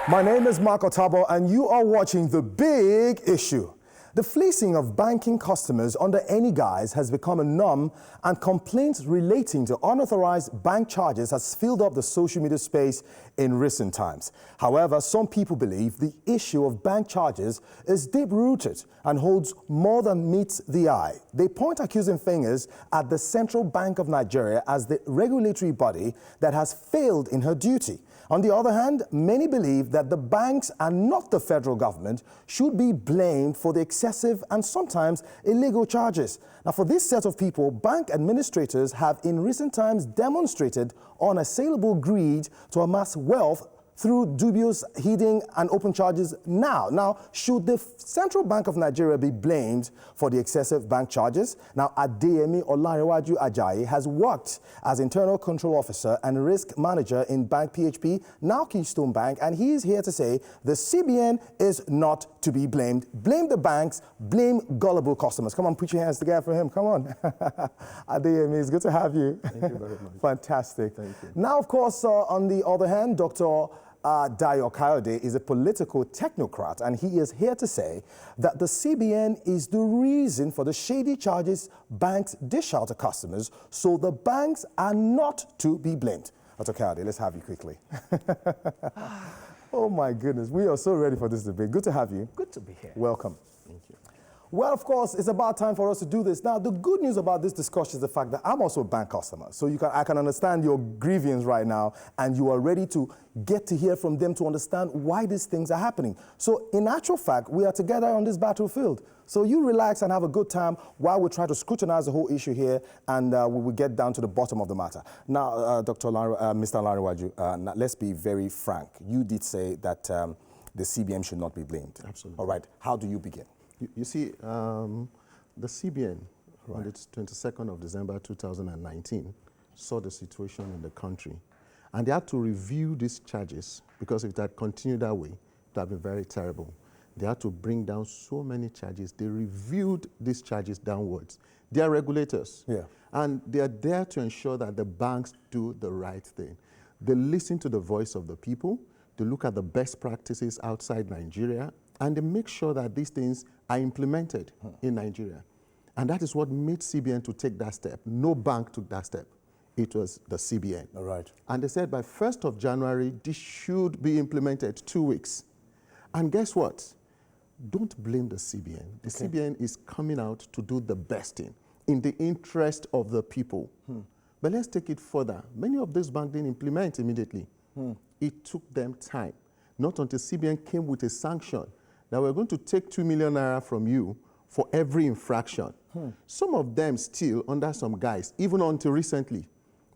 My name is Mark Otabo, and you are watching The Big Issue. The fleecing of banking customers under any guise has become a norm, and complaints relating to unauthorized bank charges has filled up the social media space in recent times. However, some people believe the issue of bank charges is deep-rooted and holds more than meets the eye. They point accusing fingers at the Central Bank of Nigeria as the regulatory body that has failed in her duty. On the other hand, many believe that the banks and not the federal government should be blamed for the excessive and sometimes illegal charges. Now, for this set of people, bank administrators have in recent times demonstrated unassailable greed to amass wealth through dubious hidden and open charges now. Should the Central Bank of Nigeria be blamed for the excessive bank charges? Now, Adeyemi Olanrewaju Ajayi has worked as Internal Control Officer and Risk Manager in Bank PHP, now Keystone Bank, and he is here to say the CBN is not to be blamed. Blame the banks, blame gullible customers. Come on, put your hands together for him. Come on. Adeyemi, it's good to have you. Thank you very much. Fantastic. Thank you. Now, of course, on the other hand, Dr. Dayo Kayode is a political technocrat, and he is here to say that the CBN is the reason for the shady charges banks dish out to customers, so the banks are not to be blamed. Dr. Kayode, let's have you quickly. Oh my goodness, we are so ready for this debate. Good to have you. Good to be here. Welcome. Thank you. Well, of course, it's about time for us to do this. Now, the good news about this discussion is the fact that I'm also a bank customer. So I can understand your grievance right now, and you are ready to get to hear from them to understand why these things are happening. So in actual fact, we are together on this battlefield. So you relax and have a good time while we try to scrutinize the whole issue here, and we will get down to the bottom of the matter. Now, Mr. Olanrewaju, let's be very frank. You did say that the CBN should not be blamed. Absolutely. All right. How do you begin? You see, the CBN, on the 22nd of December 2019, saw the situation in the country. And they had to review these charges, because if it had continued that way, it would have been very terrible. They had to bring down so many charges. They reviewed these charges downwards. They are regulators. Yeah. And they are there to ensure that the banks do the right thing. They listen to the voice of the people. They look at the best practices outside Nigeria, and they make sure that these things are implemented in Nigeria. And that is what made CBN to take that step. No bank took that step. It was the CBN. All right. And they said by 1st of January, this should be implemented 2 weeks. And guess what? Don't blame the CBN. The CBN is coming out to do the best thing in the interest of the people. But let's take it further. Many of these banks didn't implement immediately. It took them time. Not until CBN came with a sanction that we're going to take 2 million naira from you for every infraction. Some of them still, under some guise, even until recently,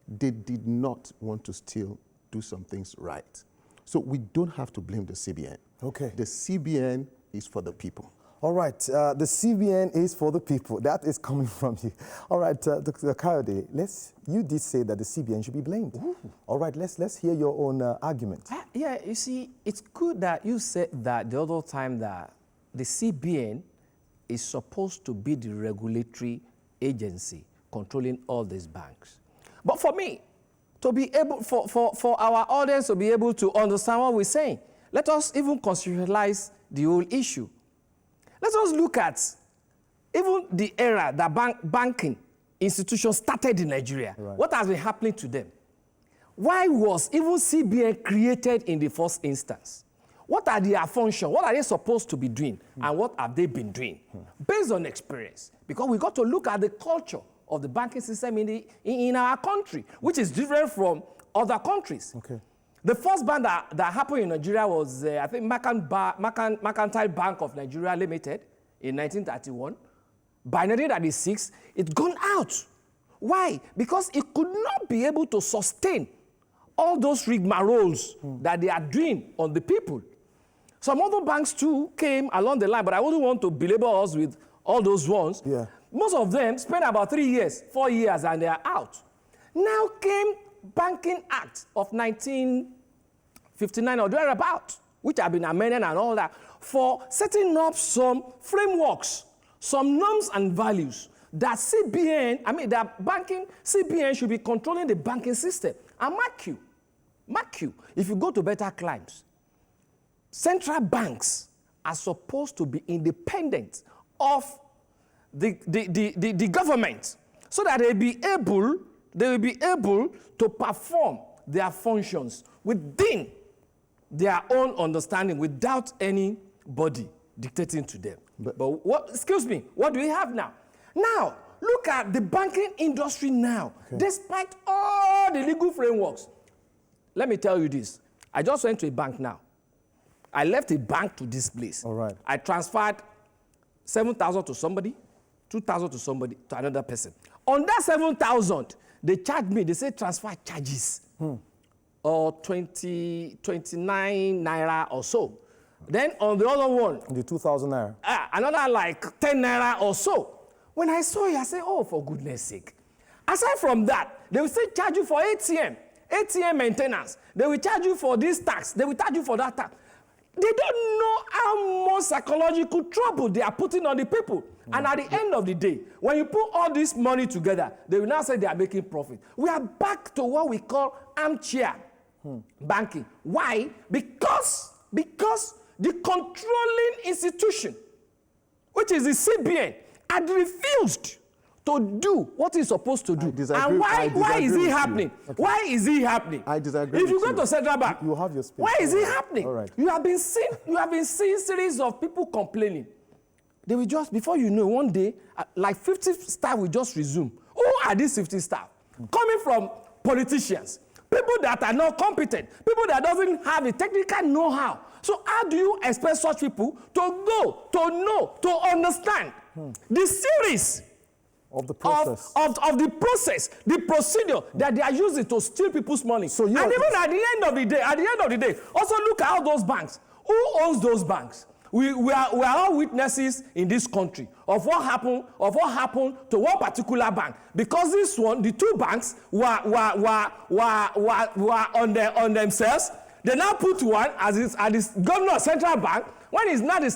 they did not want to still do some things right. So we don't have to blame the CBN. Okay. The CBN is for the people. All right, the CBN is for the people. That is coming from you. All right, Dr. Kayode, you did say that the CBN should be blamed. Ooh. All right, let's hear your own argument. Yeah, you see, it's good that you said that the other time that the CBN is supposed to be the regulatory agency controlling all these banks. But for me, to be able, for our audience to be able to understand what we're saying, let us even conceptualize the whole issue. Let us look at even the era that banking institutions started in Nigeria. Right. What has been happening to them? Why was even CBN created in the first instance? What are their functions? What are they supposed to be doing? And what have they been doing? Based on experience. Because we got to look at the culture of the banking system in our country, which is different from other countries. Okay. The first bank that happened in Nigeria was, I think, Mercantile Bank of Nigeria Limited in 1931. By 1936, it's gone out. Why? Because it could not be able to sustain all those rigmaroles that they are doing on the people. Some other banks, too, came along the line, but I wouldn't want to belabor us with all those ones. Yeah. Most of them spent about 3 years, 4 years, and they are out. Now came Banking Act of 1959 or thereabout, which have been amended and all that, for setting up some frameworks, some norms and values that CBN should be controlling the banking system. And mark you, if you go to better climes, central banks are supposed to be independent of the government, so that they will be able to perform their functions within their own understanding without anybody dictating to them. But what, excuse me, what do we have now? Now, look at the banking industry now. Okay. Despite all the legal frameworks, let me tell you this. I just went to a bank now. I left a bank to this place. All right. I transferred 7,000 to somebody, 2,000 to somebody, to another person. On that 7,000, they charged me, they say transfer charges, or 29 naira or so. Then on the other one, the 2,000 naira. Another like 10 naira or so. When I saw it, I said, oh, for goodness sake. Aside from that, they will still charge you for ATM maintenance. They will charge you for this tax. They will charge you for that tax. They don't know how much psychological trouble they are putting on the people. And at the end of the day, when you put all this money together, they will now say they are making profit. We are back to what we call armchair banking. Why? Because the controlling institution, which is the CBN, had refused to do what it's supposed to do. And why is it happening? Okay. Why is it happening? I disagree. If you go to Central Bank, you have your space. Why is it happening? All right. You have been seeing series of people complaining. They will just, before you know, one day, like 50 staff will just resume. Who are these 50 staff? Coming from politicians, people that are not competent, people that doesn't have the technical know-how. So how do you expect such people to go, to know, to understand the series of the process, of the process, the procedure that they are using to steal people's money? So and even at the end of the day, also look at all those banks. Who owns those banks? We are all witnesses in this country of what happened to one particular bank, because this one, the two banks were on themselves. They now put one as governor of central bank. When he's not the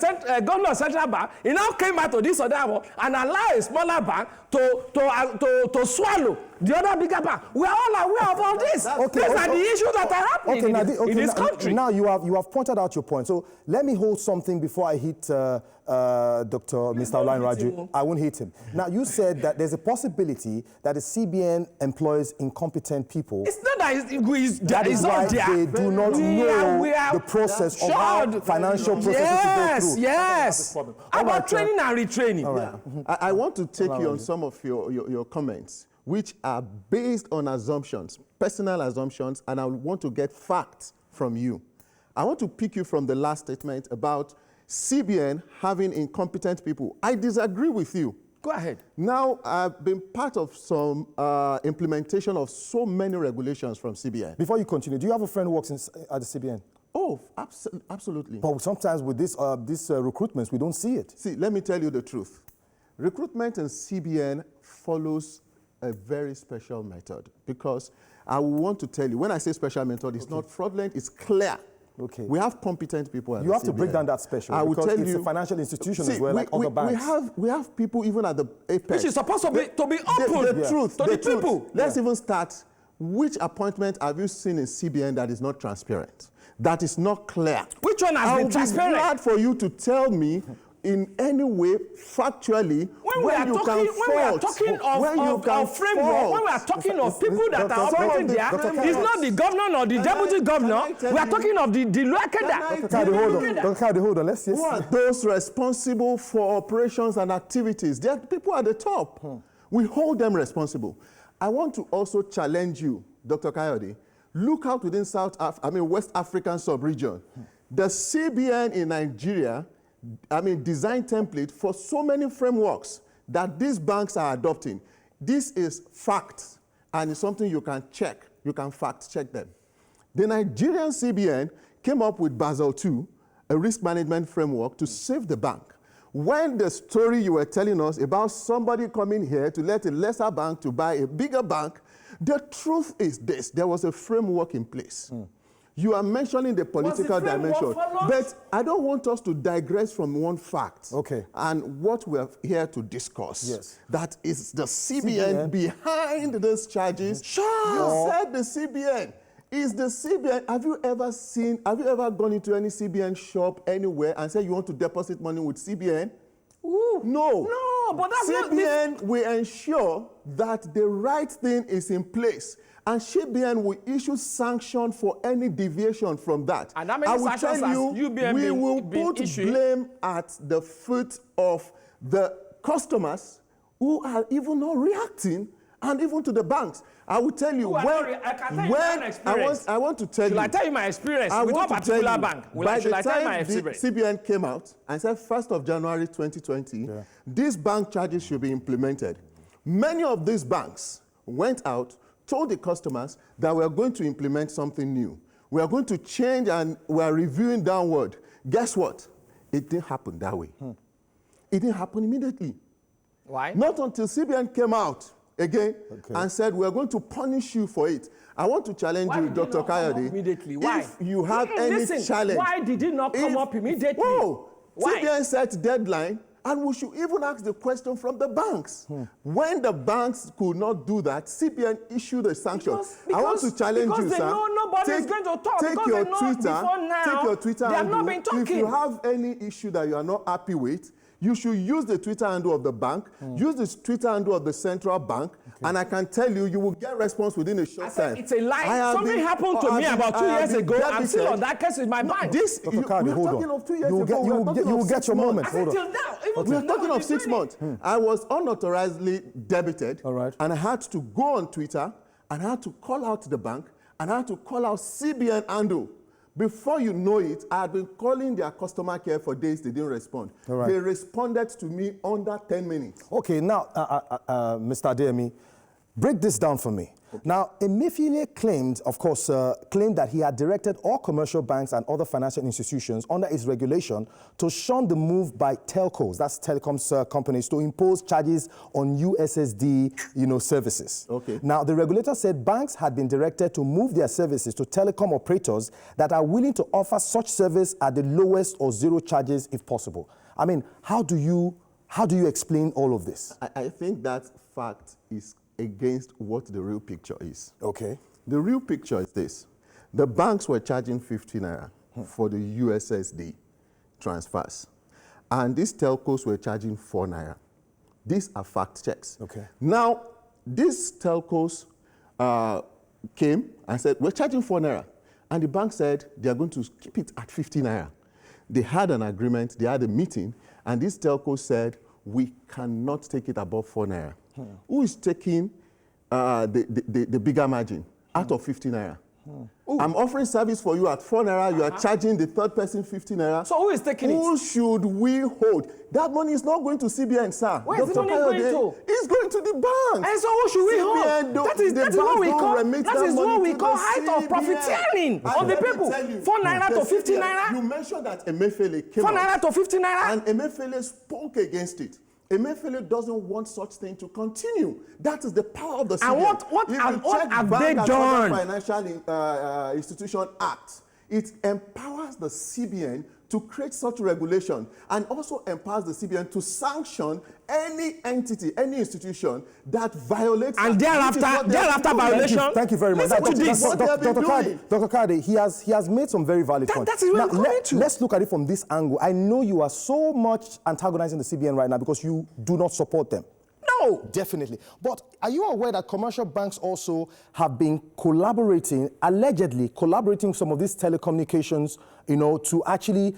governor of central bank, he now came back to this other one and allowed a smaller bank to swallow the other bigger bank. We are all aware of all this. These are the issues that are happening in this country. Now you have pointed out your point. So let me hold something before I hit Mr. Olainraju. I won't hit him. Now you said that there's a possibility that the CBN employs incompetent people. It's not that that is why they do not know the process of how financial processes to go through. Yes. About training and retraining. All right. I want to take you on some of your comments, which are based on assumptions, personal assumptions, and I want to get facts from you. I want to pick you from the last statement about CBN having incompetent people. I disagree with you. Go ahead. Now, I've been part of some implementation of so many regulations from CBN. Before you continue, do you have a friend who works at the CBN? Oh, absolutely. But sometimes with these recruitments, we don't see it. See, let me tell you the truth. Recruitment in CBN follows a very special method, because I want to tell you, when I say special method, it's not fraudulent, it's clear. Okay. We have competent people at the CBN. You have to break down that special, I will because tell it's you, a financial institution as well, like other banks. We have people even at the apex. Which is supposed to be open to the people. Let's even start. Which appointment have you seen in CBN that is not transparent, that is not clear? Which one has been transparent? I would be glad for you to tell me in any way, factually, when we are talking of framework, when we are talking of people that are operating there, it's not the governor nor the deputy governor. We are talking of the local. Dr. Kayode, hold on. Let's who are those responsible for operations and activities? They are people at the top. We hold them responsible. I want to also challenge you, Dr. Kayode. Look out within West African sub-region. The CBN in Nigeria, design template for so many frameworks that these banks are adopting. This is fact, and it's something you can check. You can fact check them. The Nigerian CBN came up with Basel II, a risk management framework to save the bank. When the story you were telling us about somebody coming here to let a lesser bank to buy a bigger bank, the truth is this: there was a framework in place. You are mentioning the political dimension, but I don't want us to digress from one fact. Okay. And what we're here to discuss. Yes. That is the CBN behind these charges. Sure. You said the CBN Is the CBN, have you ever gone into any CBN shop anywhere and said you want to deposit money with CBN? Ooh. No. No, but that's CBN will ensure that the right thing is in place. And CBN will issue sanction for any deviation from that. And how many I will sanctions tell has you, UBN we will been put issuing? blame at the foot of the customers who are even not reacting, and even to the banks. I will tell you, I can tell you my own experience. I want to tell Should you. I tell you my experience with one particular bank? Should I tell you my experience? By the time the CBN came out and said 1st of January 2020, these bank charges should be implemented. Many of these banks went out, told the customers that we are going to implement something new. We are going to change and we are reviewing downward. Guess what? It didn't happen that way. It didn't happen immediately. Why? Not until CBN came out again and said, we're going to punish you for it. I want to challenge you, Dr. Kayode. Immediately. Why? If you have any challenge. Why did it not come up immediately? Whoa! Why? CBN set deadline, and we should even ask the question from the banks. When the banks could not do that, CBN issued a sanction. I want to challenge you, sir. Because they know nobody is going to talk. Take Because your they know Twitter, before now, take your Twitter they have handle. not been talking. If you have any issue that you are not happy with, you should use the Twitter handle of the bank, use the Twitter handle of the central bank, and I can tell you, you will get response within a short time. It's a lie. Something happened to me about 2 years ago. I'm still on that case with my bank. Dr. Kayode, hold on. Of 2 years you ago. will get your moment. Hold on. Until now. We are talking of 6 months. I was unauthorizedly debited, and I had to go on Twitter, and I had to call out the bank, and I had to call out CBN handle. Before you know it, I had been calling their customer care for days. They didn't respond. They responded to me under 10 minutes. Okay, now, Mr. Adeyemi, break this down for me. Now, Emefiele claimed that he had directed all commercial banks and other financial institutions under his regulation to shun the move by telcos, that's telecoms companies, to impose charges on USSD, services. Okay. Now, the regulator said banks had been directed to move their services to telecom operators that are willing to offer such service at the lowest or zero charges if possible. I mean, how do you explain all of this? I think that fact is against what the real picture is. Okay. The real picture is this. The banks were charging 50 naira for the USSD transfers. And these telcos were charging 4 naira. These are fact checks. Okay. Now, these telcos came and said, we're charging 4 naira. And the bank said they are going to keep it at 50 naira. They had an agreement, they had a meeting, and these telcos said, we cannot take it above 4 naira. Who is taking the bigger margin out of 50 naira? I'm offering service for you at 4 naira. You are charging the third person 50 naira. So who is taking it? Who should we hold? That money is not going to CBN, sir. Where is the money going to? It's going to the bank. And so who should we hold? That is what we call height of profiteering on the people. 4 naira to 50 naira. You mentioned that Emefiele came 4 naira to 50 naira. And Emefiele spoke against it. Emefiele doesn't want such thing to continue. That is the power of the CBN. And what have they done? Financial Institution Act, it empowers the CBN to create such regulation and also empowers the CBN to sanction any entity, any institution that violates. And thereafter violation. Thank you very much. Listen to this. Dr. Kayode, he has made some very valid points. That is where I'm coming to. Let's look at it from this angle. I know you are so much antagonizing the CBN right now because you do not support them. No. Definitely. But are you aware that commercial banks also have been allegedly collaborating with some of these telecommunications, to actually,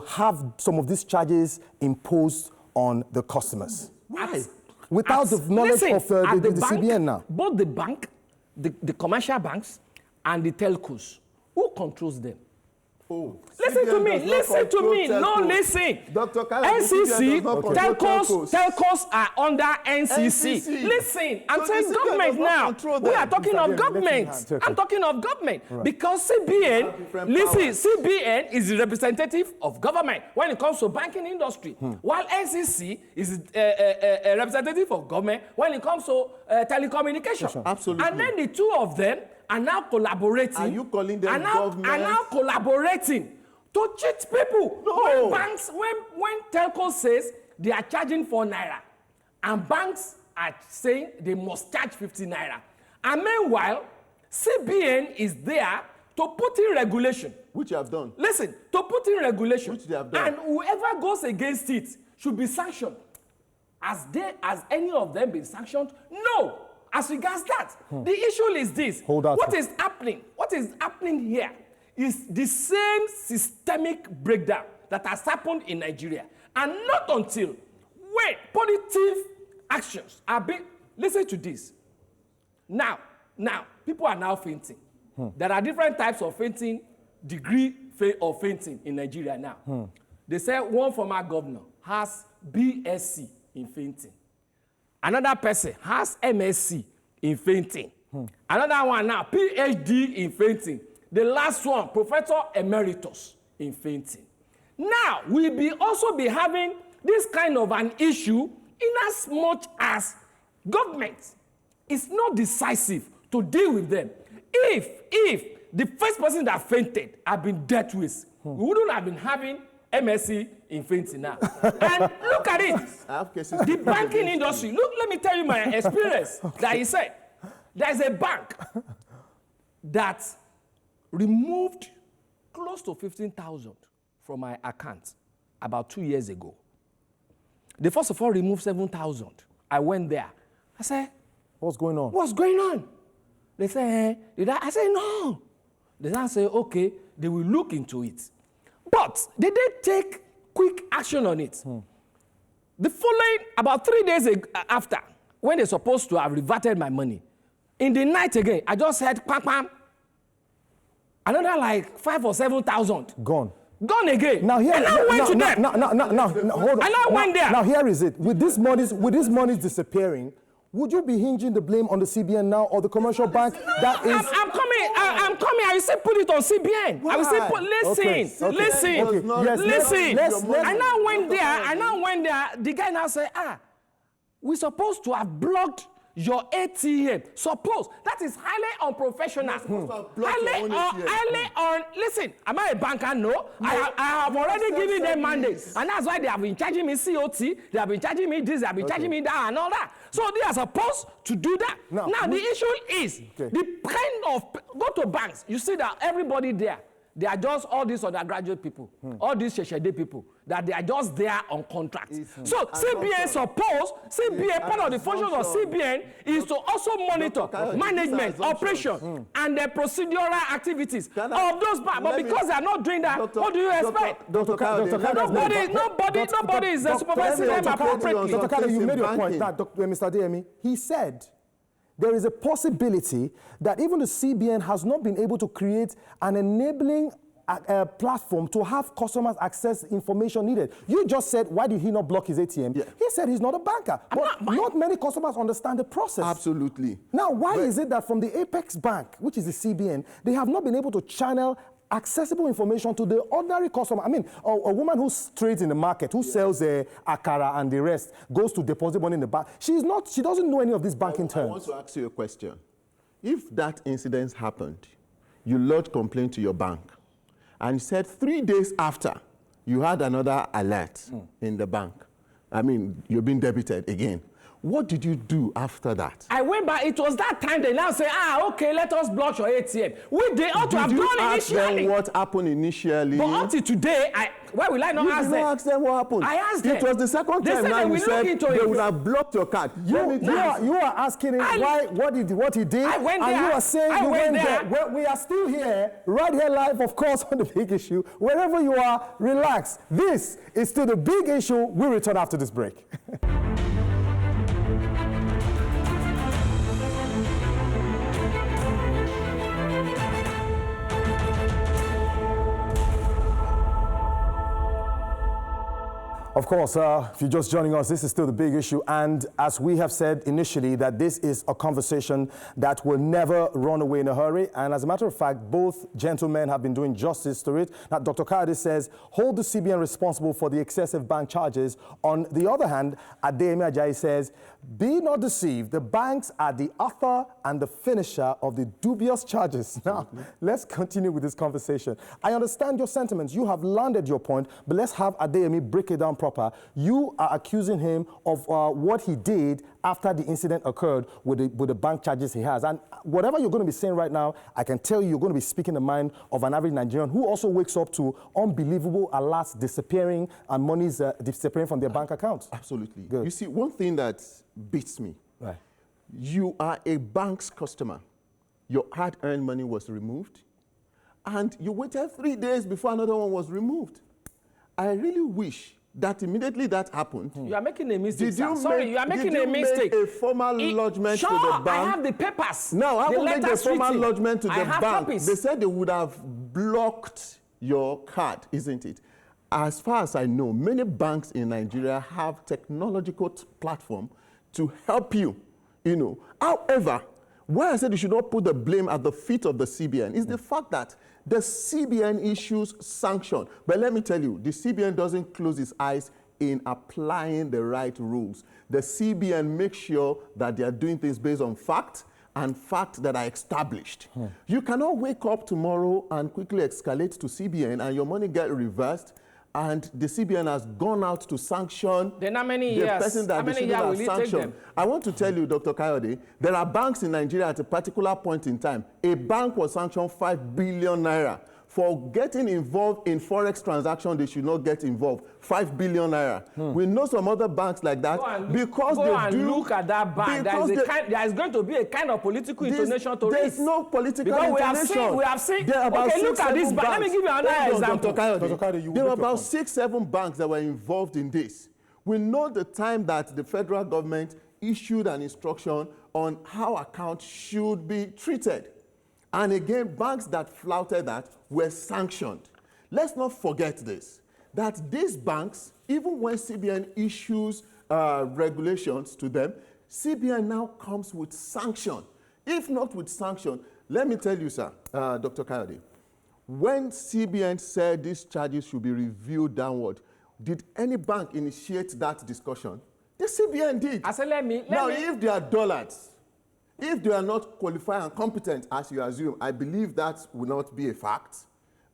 have some of these charges imposed on the customers? Why? Without the knowledge of the CBN now. Both the bank, the commercial banks, and the telcos, who controls them? Listen to me. No, listen. Dr. Kayode, NCC, telcos are under NCC. Listen, I'm saying government now. We are talking of government. I'm talking of government. Right. Because CBN, listen, CBN is the representative of government when it comes to banking industry, while NCC is a representative of government when it comes to telecommunication. Absolutely. And then the two of them are now collaborating. Are you calling them government? Are now collaborating to cheat people. No. When telco says they are charging 4 naira, and banks are saying they must charge 50 naira. And meanwhile, CBN is there to put in regulation. Which you have done. Listen, to put in regulation. Which they have done. And whoever goes against it should be sanctioned. Has any of them been sanctioned? No. As regards that, the issue is this. Hold on. What is happening here is the same systemic breakdown that has happened in Nigeria. And not until when positive actions are being... Listen to this. Now, people are now fainting. There are different types of fainting, degree of fainting in Nigeria now. They say one former governor has BSc in fainting. Another person has MSc in fainting. Another one now, PhD in fainting. The last one, Professor Emeritus in fainting. Now, we'll also be having this kind of an issue in as much as government is not decisive to deal with them. If the first person that fainted had been dealt with, we wouldn't have been having MSc in fainting now. And look at it. The banking industry. Look, let me tell you my experience. That he said, there's a bank that removed close to 15,000 from my account about 2 years ago. They first of all removed 7,000. I went there. I said, what's going on? What's going on? They say, I said, no. They now say, okay, they will look into it. But they did take quick action on it. The following, about 3 days after, when they're supposed to have reverted my money, in the night again, I just heard, pam, pam, another like 5,000 or 7,000. Gone. Gone again. Now here, and I went to them. Hold on. And I went there. Now here is it. With this money disappearing, would you be hinging the blame on the CBN now or the commercial bank that is... I'm coming. I will say put it on CBN. Why? I will say listen. I now went there. The guy now said, we're supposed to have blocked your ATM. Suppose that is highly unprofessional. Listen, am I a banker? No. I have already given them mandates, and that's why they have been charging me COT. They have been charging me this. They have been charging me that and all that. So they are supposed to do that. Now the issue is the kind of go to banks. You see that everybody there. They are just all these undergraduate people, all these Sheshede people, that they are just there on contract. So CBN part of the functions of CBN is to also monitor management, operation, and the procedural activities of those banks. But because they are not doing that, what do you expect? Nobody is supervising them appropriately. Dr. Kade, you made your point. Now, Mr. Adeyemi, he said, there is a possibility that even the CBN has not been able to create an enabling platform to have customers access information needed. You just said, why did he not block his ATM? Yeah. He said he's not a banker. But not many customers understand the process. Absolutely. Now, why is it that from the Apex Bank, which is the CBN, they have not been able to channel accessible information to the ordinary customer? I mean, a woman who's trades in the market, who sells akara and the rest, goes to deposit money in the bank. She doesn't know any of these banking terms. I want to ask you a question. If that incident happened, you lodged complaint to your bank, and you said 3 days after, you had another alert in the bank. I mean, you're being debited again. What did you do after that? I went back. It was that time they now say, okay, let us block your ATM. They ought to have done initially. Did you ask them what happened initially? But until today, why will I not ask them? You did not ask them what happened. I asked them. It was the second time now you said they would have blocked your card. You are asking him what he did. I went there. And you are saying you went there. Well, we are still here, right here live, of course, on The Big Issue. Wherever you are, relax. This is still The Big Issue. We'll return after this break. Of course, if you're just joining us, this is still The Big Issue. And as we have said initially, that this is a conversation that will never run away in a hurry. And as a matter of fact, both gentlemen have been doing justice to it. Now, Dr. Kade says, hold the CBN responsible for the excessive bank charges. On the other hand, Adeyemi Ajayi says, be not deceived. The banks are the author and the finisher of the dubious charges. Now, let's continue with this conversation. I understand your sentiments. You have landed your point, but let's have Adeyemi break it down properly proper. You are accusing him of what he did after the incident occurred with the bank charges he has. And whatever you're going to be saying right now, I can tell you, you're going to be speaking the mind of an average Nigerian who also wakes up to unbelievable alerts disappearing and monies disappearing from their bank accounts. Absolutely. Good. You see, one thing that beats me, Right. you are a bank's customer. Your hard-earned money was removed, and you waited 3 days before another one was removed. I really wish that immediately that happened. You are making a mistake, Did you sir. Sorry, make- you are making did a you make mistake. a formal lodgement sure, to the bank? I have the papers. No, I haven't made a letters formal written. lodgement to I the have bank. copies. They said they would have blocked your card, isn't it? As far as I know, many banks in Nigeria have technological platform to help you, you know. However, why I said you should not put the blame at the feet of the CBN is the fact that the CBN issues sanction. But let me tell you, the CBN doesn't close its eyes in applying the right rules. The CBN makes sure that they are doing things based on fact and facts that are established. You cannot wake up tomorrow and quickly escalate to CBN and your money get reversed and the CBN has gone out to sanction Then how many the years? person that How they many shouldn't years have will it take sanctioned. them? I want to tell you, Dr. Kayode, there are banks in Nigeria at a particular point in time. A bank was sanctioned 5 billion naira. For getting involved in forex transaction, they should not get involved. 5 billion naira. We know some other banks like that because go they and do. look at that bank. There is going to be a kind of political intonation to There's this. no political Because intonation. we have seen. There are about Okay, look 6, at this 7 bank. Let me banks. give you another Hold on, example. Dr. Kayode. Dr. Kayode, you There were make your about point. 6, 7 banks that were involved in this. We know the time that the federal government issued an instruction on how accounts should be treated. And again, banks that flouted that were sanctioned. Let's not forget this, that these banks, even when CBN issues regulations to them, CBN now comes with sanction. If not with sanction, let me tell you, sir, Dr. Kayode, when CBN said these charges should be reviewed downward, did any bank initiate that discussion? The CBN did. I said, let me. If they are dullards, if they are not qualified and competent, as you assume, I believe that will not be a fact,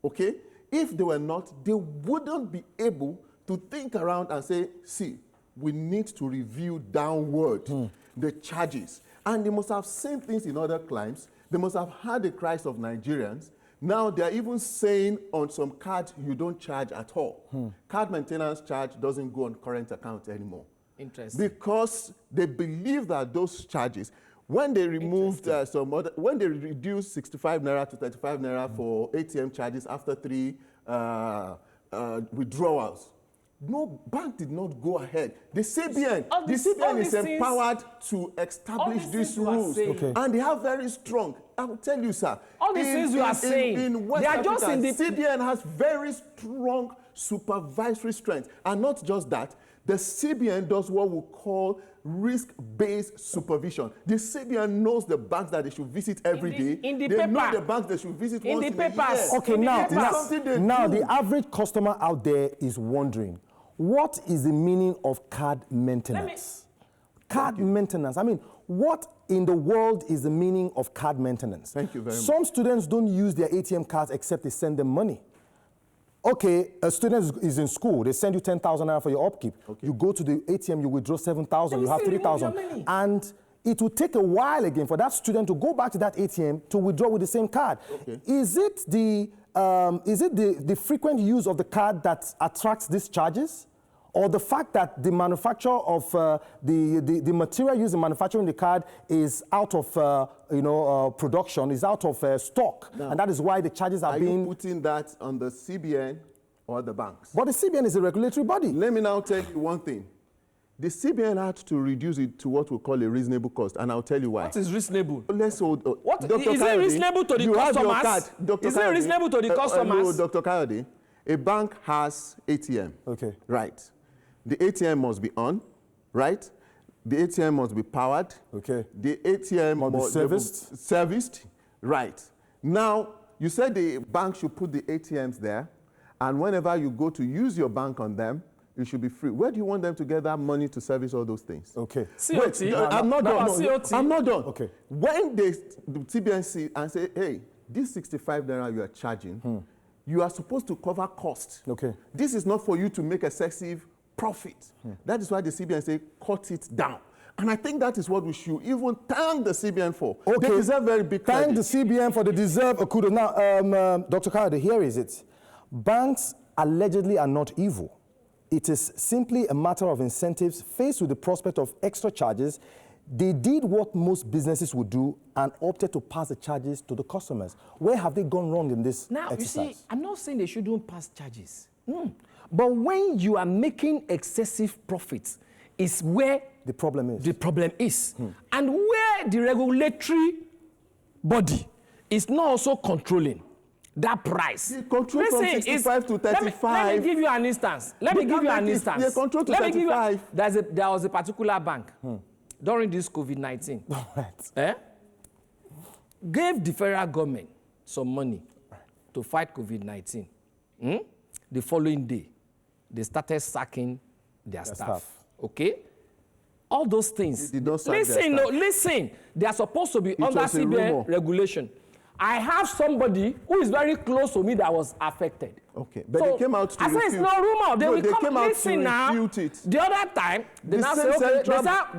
okay? If they were not, they wouldn't be able to think around and say, see, we need to review downward the charges. And they must have seen things in other climes. They must have heard the cries of Nigerians. Now they're even saying on some cards, you don't charge at all. Card maintenance charge doesn't go on current account anymore. Interesting. Because they believe that those charges, when they removed when they reduced 65 naira to 35 naira for ATM charges after 3 withdrawals, no bank did not go ahead. The CBN is empowered to establish these rules, and they are very strong. I will tell you, sir. All these things you are saying, in West they are Africa, just in the CBN has very strong supervisory strength, and not just that. The CBN does what we call risk-based supervision. The CBN knows the banks that they should visit every day. They know the banks they should visit once in a year. Okay, now the average customer out there is wondering, what is the meaning of card maintenance? Card maintenance. I mean, what in the world is the meaning of card maintenance? Thank you very much. Some students don't use their ATM cards except they send them money. Okay, a student is in school, they send you 10,000 naira for your upkeep. You go to the ATM, you withdraw 7,000, you have 3,000. And it will take a while again for that student to go back to that ATM to withdraw with the same card. Is it the frequent use of the card that attracts these charges? Or the fact that the manufacture of the material used in manufacturing the card is out of production, is out of stock, and that is why the charges are being... Are you putting that on the CBN or the banks? But the CBN is a regulatory body. Let me now tell you one thing. The CBN had to reduce it to what we call a reasonable cost, and I'll tell you why. What is reasonable? Let's hold. Is it reasonable to the customers? Is it reasonable to the customers? No, Dr. Kayode, a bank has ATM. Okay. Right. The ATM must be on, right? The ATM must be powered. Okay. The ATM must be serviced. Right. Now, you said the bank should put the ATMs there, and whenever you go to use your bank on them, it should be free. Where do you want them to get that money to service all those things? Okay. COT? Wait, I'm not done. COT? I'm not done. Okay. When the CBN see and say, hey, this 65 naira you are charging, you are supposed to cover costs. Okay. This is not for you to make excessive profit. That is why the CBN say cut it down. And I think that is what we should even thank the CBN for. Okay. They deserve very big Thank credit. the CBN for the deserved kudos. Now, Dr. Kayode, here is it. Banks allegedly are not evil. It is simply a matter of incentives faced with the prospect of extra charges. They did what most businesses would do and opted to pass the charges to the customers. Where have they gone wrong in this exercise? You see, I'm not saying they shouldn't pass charges. But when you are making excessive profits, is where the problem is. The problem is. And where the regulatory body is not also controlling that price. They control from 65 to 35. Let me give you an instance. They control to 35. There was a particular bank during this COVID-19. Right. Gave the federal government some money to fight COVID-19. The following day, they started sacking their staff. Okay? All those things. They did not sack their staff. Listen. They are supposed to be under CBN regulation. I have somebody who is very close to me that was affected. Okay, but they came out to refute. I said it's no rumor. They will come. Came out Listen to now. refute it. The other time, they now say, okay,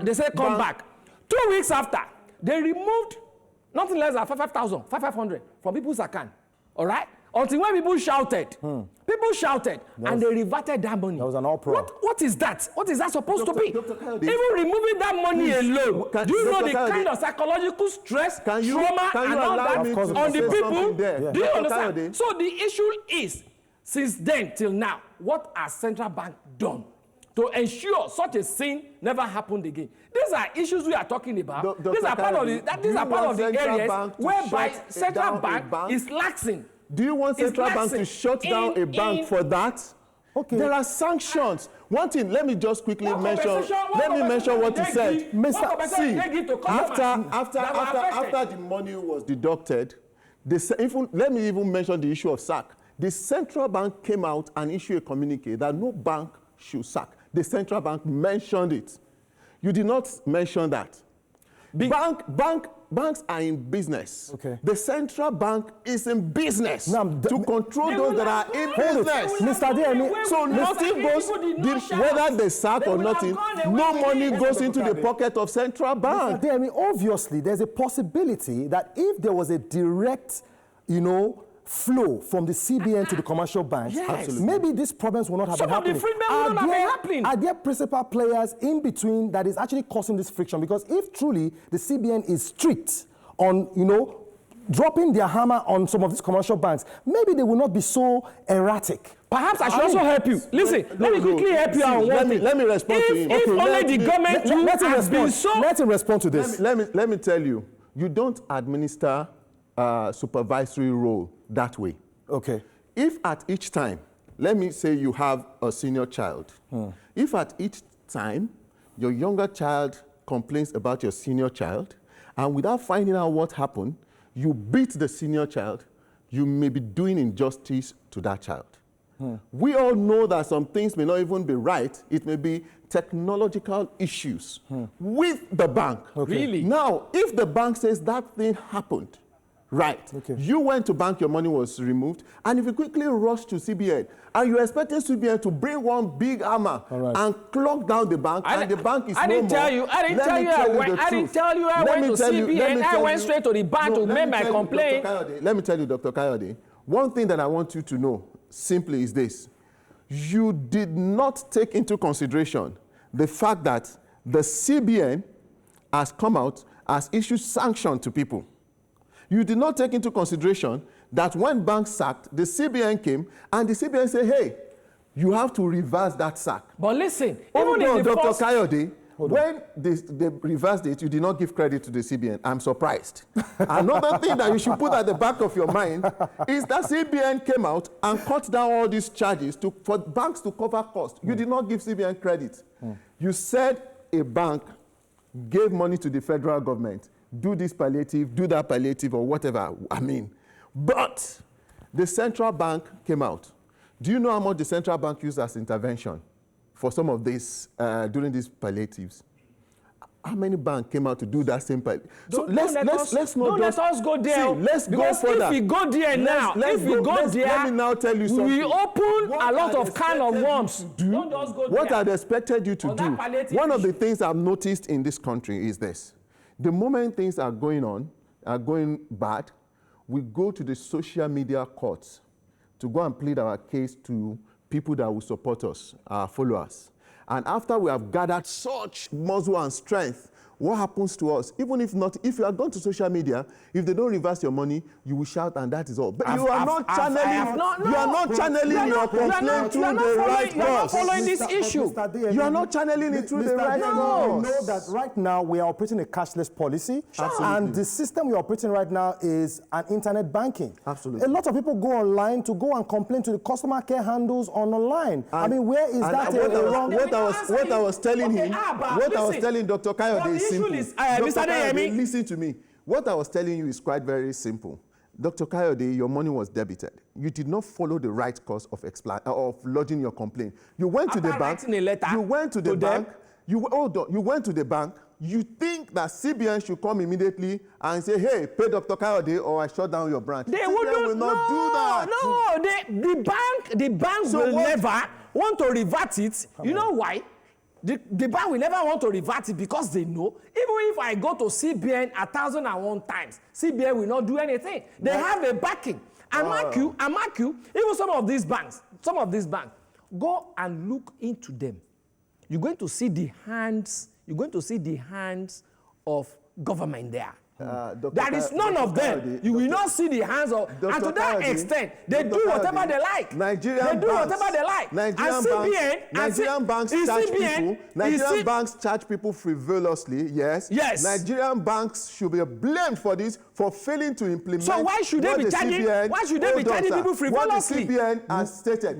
they say come back. 2 weeks after, they removed nothing less than 500 from people's account. All right? Until when people shouted. People shouted, and they reverted that money. That was an uproar. What is that? What is that supposed to be? Dr. Kayode, even removing that money alone, do you know the kind of psychological stress, trauma, and all that on the people? Do you understand? So the issue is, since then till now, what has central bank done to ensure such a thing never happened again? These are issues we are talking about. These are part of the areas whereby central bank is laxing. Do you want central bank to shut down a bank for that? Okay. There are sanctions. One thing, let me just quickly mention what he said. After the money was deducted, let me even mention the issue of sack. The central bank came out and issued a communique that no bank should sack. The central bank mentioned it. You did not mention that. Banks are in business. Okay. The central bank is in business to control those that are in business. Mr. Adeyemi, so nothing goes, whether they sack or nothing, no money goes into the pocket of central bank. Mr. Adeyemi, obviously, there's a possibility that if there was a direct, flow from the CBN to the commercial banks, maybe these problems will not have been happening. Some of the freedmen will not have been happening. Are there principal players in between that is actually causing this friction? Because if truly the CBN is strict on, dropping their hammer on some of these commercial banks, maybe they will not be so erratic. Perhaps I should also help you. Listen, let me quickly help you on one thing. Let me respond to him. If only the government has been so... Let him respond to this. Let me tell you, you don't administer supervisory role that way. Okay. If at each time, let me say you have a senior child, if at each time your younger child complains about your senior child, and without finding out what happened, you beat the senior child, you may be doing injustice to that child. We all know that some things may not even be right. It may be technological issues with the bank. Okay. Really? Now, if the bank says that thing happened, right. Okay. You went to bank, your money was removed, and if you quickly rush to CBN, and you're expecting CBN to bring one big hammer and clog down the bank, and the bank is I didn't tell you I went to CBN. I went straight to the bank to make my complaint. Let me tell you, Dr. Kayode, one thing that I want you to know simply is this. You did not take into consideration the fact that the CBN has come out, has issued sanctions to people. You did not take into consideration that when banks sacked, the CBN came and the CBN said, hey, you have to reverse that sack. But listen, even in Dr. Kayode, when they reversed it, you did not give credit to the CBN. I'm surprised. Another thing that you should put at the back of your mind is that CBN came out and cut down all these charges for banks to cover costs. You did not give CBN credit. You said a bank gave money to the federal government, do this palliative, do that palliative, or whatever. But the central bank came out. Do you know how much the central bank used as intervention for some of this during these palliatives? How many banks came out to do that same pilot? So let's not don't let us go there. See, let's because go further. if we go there now, Let me now tell you something. we open a lot of can of worms. Don't just go What there. I'd expected you to do, one of the things I've noticed in this country is this. The moment things are going bad, we go to the social media courts to go and plead our case to people that will support us, our followers. And after we have gathered such muscle and strength, what happens to us? Even if not, if you are going to social media, if they don't reverse your money, you will shout and that is all. But you are not channeling your complaint through the right You are not course. following this issue. You are not channeling it through the right course. course. You know that right now we are operating a cashless policy. And the system we are operating right now is an internet banking. Absolutely. A lot of people go online to go and complain to the customer care handles online. I mean, where is that wrong? What I was telling him, what I was telling Dr. Kayode is simple. Mr. Adeyemi, listen to me. What I was telling you is quite very simple. Dr. Kayode, your money was debited. You did not follow the right course of lodging your complaint. You went to the bank. You went to the bank. You went to the bank. You think that CBN should come immediately and say, hey, pay Dr. Kayode or I shut down your branch. They will not do that. No, the bank will never want to revert it. You know why? The bank will never want to revert it because they know, even if I go to CBN 1,001 times, CBN will not do anything. They have a backing. And mark you, even some of these banks, go and look into them. You're going to see the hands of government there. There is none of them. You will not see the hands of, and to that extent, they do whatever they like. Nigerian banks charge people frivolously, yes. Yes. Nigerian banks should be blamed for this, for failing to implement. So why should they be charging people frivolously? What the CBN has stated.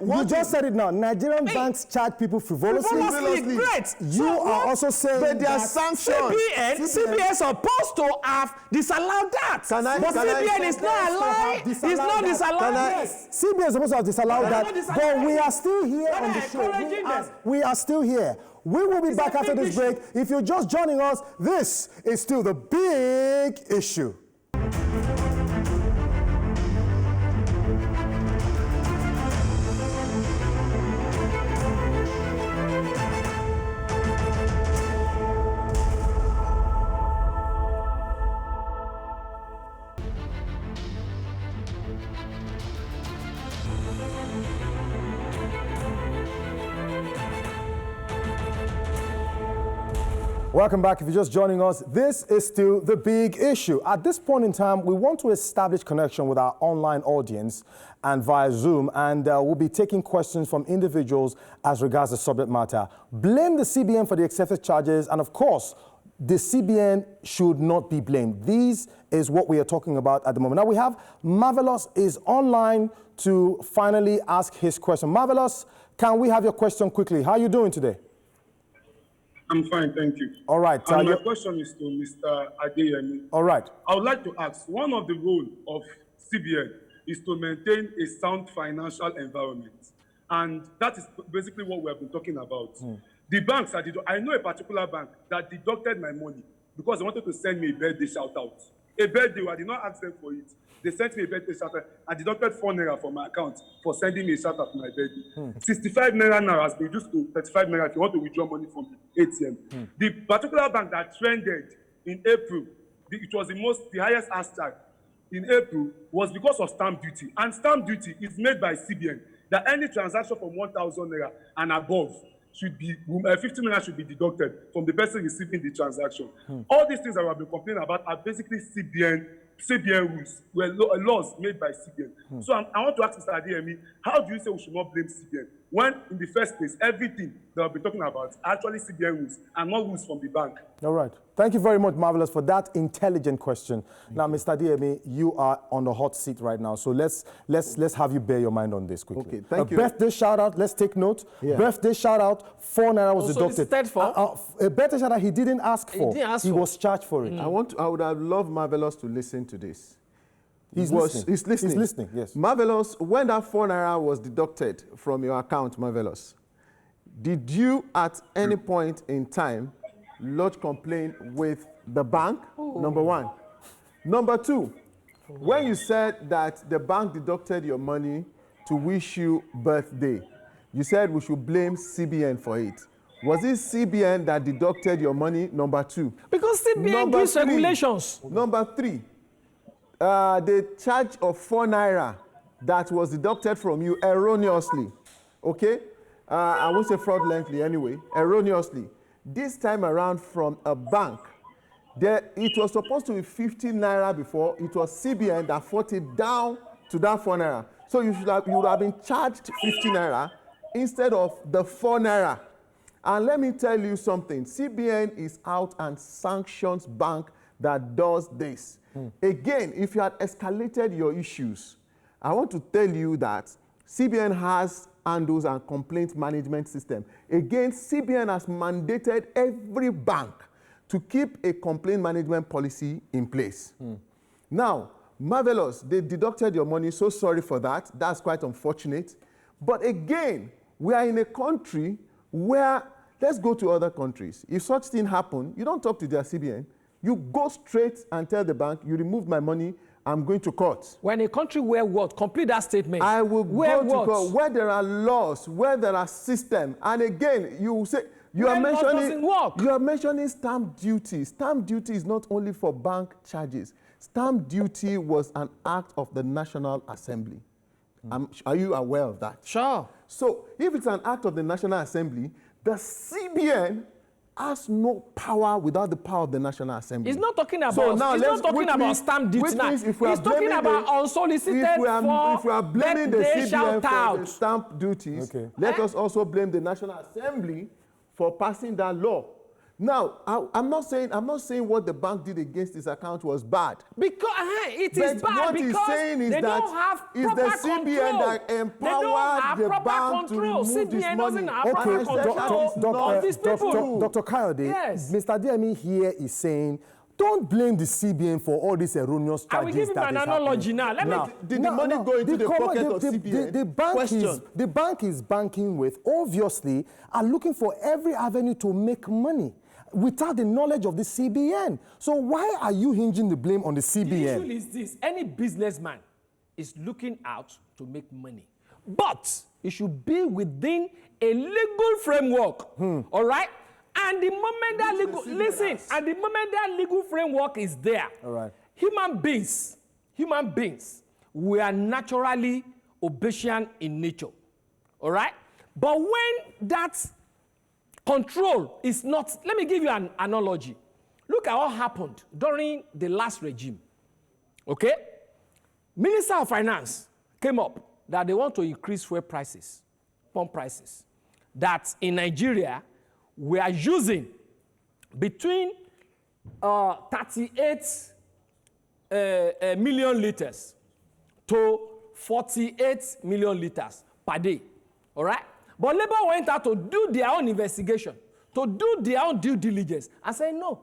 You just said it now. Nigerian banks charge people frivolously. Great. You are also saying but they are sanctioned. CBN is supposed to have disallowed that. CBN is not allowed. It's not disallowed. Yes. CBN is supposed to have disallowed that, but we are still here on the show. We are still here. We will be back after this break. If you're just joining us, this is still the big issue. Welcome back. If you're just joining us, this is still the big issue. At this point in time, we want to establish connection with our online audience and via Zoom, and we'll be taking questions from individuals as regards the subject matter. Blame the CBN for the excessive charges, and of course, the CBN should not be blamed. This is what we are talking about at the moment. Now we have Marvelous is online to finally ask his question. Marvelous, can we have your question quickly? How are you doing today? I'm fine, thank you. All right. My question is to Mr. Adeyemi. All right. I would like to ask, one of the roles of CBN is to maintain a sound financial environment. And that is basically what we have been talking about. The banks, I know a particular bank that deducted my money because they wanted to send me a birthday shout-out. A birthday, I did not ask them for it. They sent me a birthday shout-out and deducted 4 naira from my account for sending me a shout-out for my birthday. 65 naira now has been reduced to 35 naira if you want to withdraw money from the ATM. The particular bank that trended in April, it was the highest hashtag in April, was because of stamp duty. And stamp duty is made by CBN, that any transaction from 1,000 naira and above should be 50 naira should be deducted from the person receiving the transaction. All these things that we have been complaining about are basically CBN rules, were laws made by CBN. So I want to ask Mr. Adeyemi, how do you say we should not blame CBN when, in the first place, everything that we've been talking about are actually CBN rules and not rules from the bank? All right. Thank you very much, Marvelous, for that intelligent question. Now, Mr. Adeyemi, you are on the hot seat right now, so let's have you bear your mind on this quickly. Okay, thank you. Birthday shout out, let's take note. Yeah. Birthday shout out, 4 naira was deducted. A birthday shout out he didn't ask for. He was charged for it. I would have loved Marvelous to listen to this. He's listening, yes. Marvelous, when that 4 naira was deducted from your account, Marvelous, did you at any point in time lodge complaint with the bank, number one. Number two, when you said that the bank deducted your money to wish you birthday, you said we should blame CBN for it. Was it CBN that deducted your money? Number two. Because CBN gives regulations. Number three, the charge of 4 naira that was deducted from you erroneously, okay? I won't say fraudulently anyway, erroneously. This time around from a bank, it was supposed to be 50 naira before. It was CBN that fought it down to that 4 naira. So you would have been charged 50 naira instead of the 4 naira. And let me tell you something, CBN is out and sanctions bank that does this. Again, if you had escalated your issues, I want to tell you that CBN has handles and complaint management system. Again, CBN has mandated every bank to keep a complaint management policy in place. Now, marvelous, they deducted your money, so sorry for that. That's quite unfortunate. But again, we are in a country where, let's go to other countries. If such thing happen, you don't talk to their CBN. You go straight and tell the bank, you removed my money, I'm going to court. When a country where what? Complete that statement. I will where go to court where there are laws, where there are systems. And again, you say, you are mentioning stamp duty. Stamp duty is not only for bank charges. Stamp duty was an act of the National Assembly. Are you aware of that? Sure. So if it's an act of the National Assembly, the CBN has no power without the power of the National Assembly. He's not talking about stamp duty now. He's talking about unsolicited if we are blaming the CBN for the stamp duties, let us also blame the National Assembly for passing that law. Now, I'm not saying what the bank did against his account was bad. Because it is bad because they don't have proper control. It's the CBN that empowered the bank to remove this money. Dr. Kayode, yes. Mr. Adeyemi here is saying, don't blame the CBN for all these erroneous charges. I will give him an analogy now. Did the money go into the pocket of CBN? The bank is banking with, obviously, are looking for every avenue to make money without the knowledge of the CBN. So why are you hinging the blame on the CBN? The issue is this. Any businessman is looking out to make money. But it should be within a legal framework. All right? And the moment that legal framework is there, all right, human beings, we are naturally obedient in nature. All right? But when that control is not, let me give you an analogy. Look at what happened during the last regime. Okay? Minister of Finance came up that they want to increase fuel prices, pump prices. That in Nigeria, we are using between 38 million liters to 48 million liters per day. All right? But Labour went out to do their own investigation, to do their own due diligence, and said, no,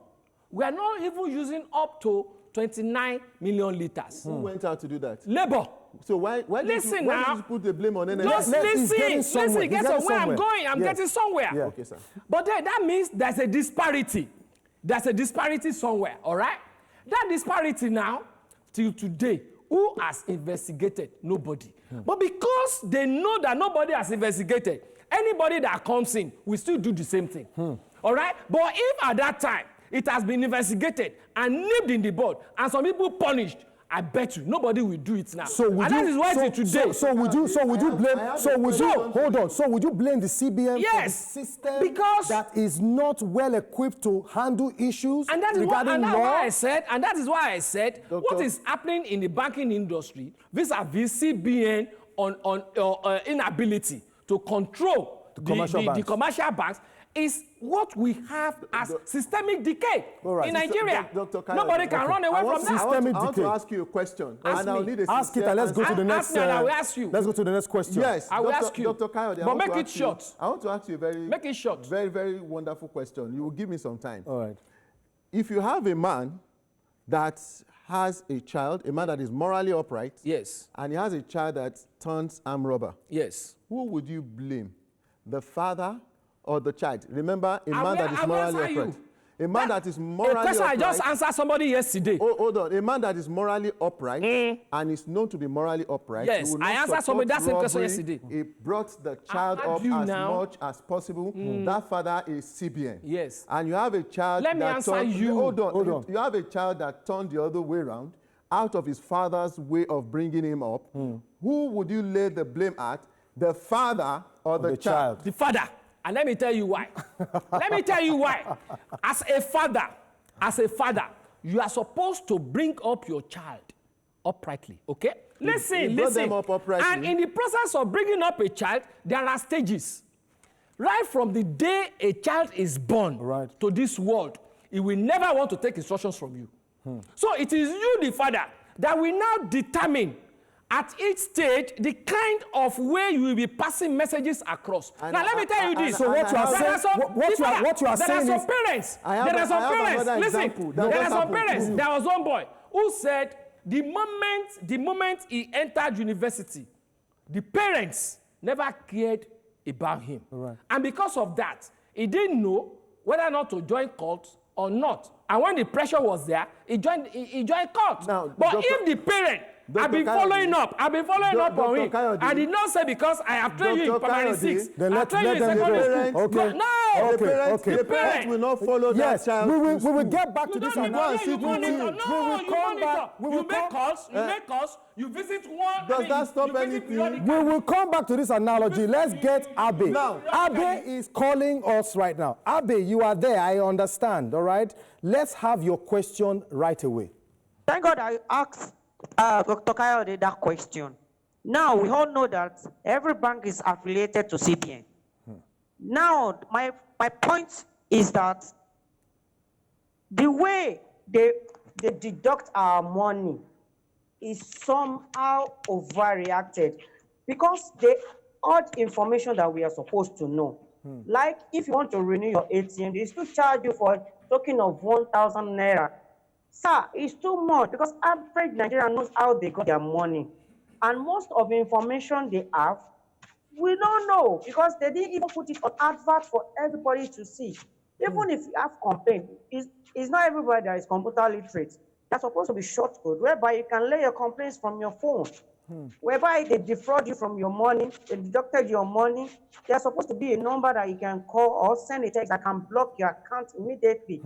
we are not even using up to 29 million liters. Who went out to do that? Labour. So why did you put the blame on NNPC? Just listen, get where I'm going. I'm getting somewhere. Yeah. Okay, sir. But then that means there's a disparity. There's a disparity somewhere, all right? That disparity now, till today, who has investigated? Nobody. But because they know that nobody has investigated, anybody that comes in will still do the same thing. All right? But if at that time it has been investigated and nipped in the bud and some people punished, I bet you nobody will do it now. So would that is why today. So would you blame the CBN for the system that is not well equipped to handle issues regarding law? And that is why I said what is happening in the banking industry vis-a-vis CBN on inability to control the commercial banks is what we have as systemic decay in Nigeria. Nobody can run away from that. I want to ask you a question. Ask it and let's go to the next. I will ask you. Let's go to the next question. Yes, I will ask you. Dr. Kayode, but make it short. I want to ask you a very, very wonderful question. You will give me some time. All right. If you have a man that has a child, a man that is morally upright, yes, and he has a child that turns armed robber, yes, who would you blame? The father or the child? Remember, a man that is morally upright. A man that is morally a question upright. I just answered somebody yesterday. Hold on. A man that is morally upright and is known to be morally upright. Yes, he will not I answered somebody that same question robbery. yesterday. He brought the child heard up you as now. much as possible. That father is CBN. Yes. And you have a child Let me that answer turned, you. Hold on. Hold on. You have a child that turned the other way around, out of his father's way of bringing him up. Who would you lay the blame at? The father or the child? The father. And let me tell you why. Let me tell you why. As a father, you are supposed to bring up your child uprightly, okay? Listen. brought them up uprightly. And in the process of bringing up a child, there are stages. Right from the day a child is born to this world, he will never want to take instructions from you. So it is you, the father, that will now determine at each stage the kind of way you will be passing messages across. And now let me tell you this. So what you are saying, what you are saying there are is, some parents. I have There are some another parents. Listen, example that there are just some happened. parents. There was one boy who said the moment he entered university, the parents never cared about him. And because of that, he didn't know whether or not to join cult or not. And when the pressure was there, he joined cult. Now, but Dr. if the parent Dr. I've been following up on Dr. him. Kayode. I did not say because I have trained you in Dr. primary Kayode. 6. Then I let trained you in them secondary go. school. Okay. But no. The parents will not follow yes, that child. we to will school. get back to You this. don't and need now. to sit you with monitor. you. No, We will you come monitor. back. You make calls. You visit one. Does that stop you visit anything? periodically. We will come back to this analogy. Let's get Abe. Now. Abe is calling us right now. Abe, you are there. I understand. All right. Let's have your question right away. Thank God I asked Dr. Kayode that question. Now, we all know that every bank is affiliated to CBN. Now, my point is that the way they deduct our money is somehow overreacted because they add information that we are supposed to know. Like if you want to renew your ATM, they still charge you for a token of 1,000 naira. Sir, it's too much because average Nigerian knows how they got their money. And most of the information they have, we don't know because they didn't even put it on advert for everybody to see. Even if you have complaint, it's not everybody that is computer literate. That's supposed to be short code, whereby you can lay your complaints from your phone. Whereby they defraud you from your money, they deducted your money. There's supposed to be a number that you can call or send a text that can block your account immediately.